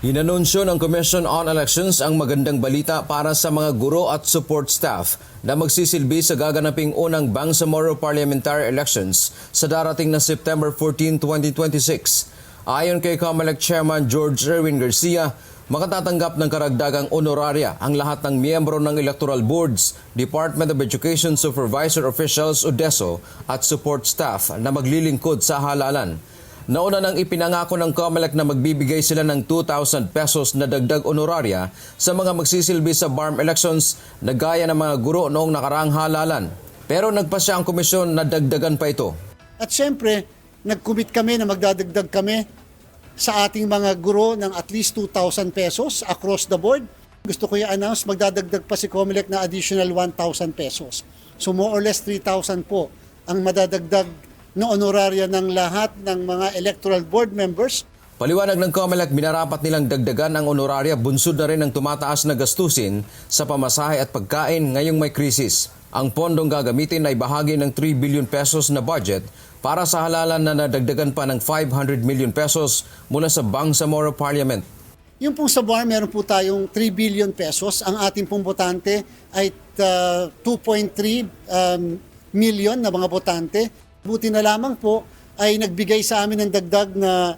Inanunsyo ng Commission on Elections ang magandang balita para sa mga guro at support staff na magsisilbi sa gaganaping unang Bangsamoro Parliamentary Elections sa darating na September 14, 2026. Ayon kay COMELEC Chairman George Erwin Garcia, makatatanggap ng karagdagang honoraria ang lahat ng miyembro ng electoral boards, Department of Education Supervisor Officials o DESO at support staff na maglilingkod sa halalan. Nauna nang ipinangako ng COMELEC na magbibigay sila ng 2,000 pesos na dagdag honoraria sa mga magsisilbi sa BARM elections na gaya ng mga guro noong nakaraang halalan. Pero nagpasya ang komisyon na dagdagan pa ito. At syempre, nag-commit kami na magdadagdag kami sa ating mga guro ng at least 2,000 pesos across the board. Gusto ko i-announce, magdadagdag pa si COMELEC na additional 1,000 pesos. So more or less 3,000 po ang madadagdag na honoraria ng lahat ng mga electoral board members. Paliwanag ng COMELEC, minarapat nilang dagdagan ang honoraria bunsod na rin ng tumataas na gastusin sa pamasahe at pagkain ngayong may krisis. Ang pondong gagamitin ay bahagi ng 3 billion pesos na budget para sa halalan na nadagdagan pa ng 500 million pesos mula sa Bangsamoro Parliament. Yung pong sa BAR, meron po tayong 3 billion pesos. Ang ating pong botante ay 2.3 million na mga botante. Buti na lamang po ay nagbigay sa amin ng dagdag na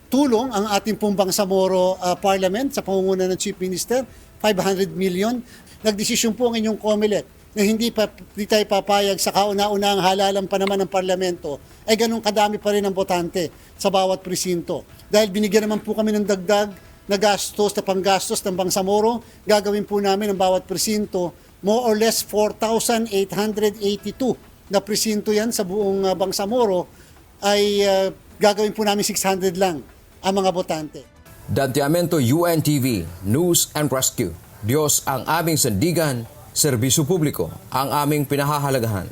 tulong ang ating pong Bangsamoro Parliament sa pangunguna ng Chief Minister, 500 million. Nagdesisyon po ang inyong COMELEC na hindi tayo papayag sa kauna-unahang halalan pa naman ng parlamento ay ganun kadami pa rin ang botante sa bawat presinto. Dahil binigyan naman po kami ng dagdag na gastos, na panggastos ng Bangsamoro, gagawin po namin ang bawat presinto more or less 4,882 na presinto yan sa buong Bangsamoro ay gagawin po namin 600 lang ang mga botante. Dantiamento UNTV, News and Rescue. Diyos ang aming sandigan, serbisyo publiko ang aming pinahahalagahan.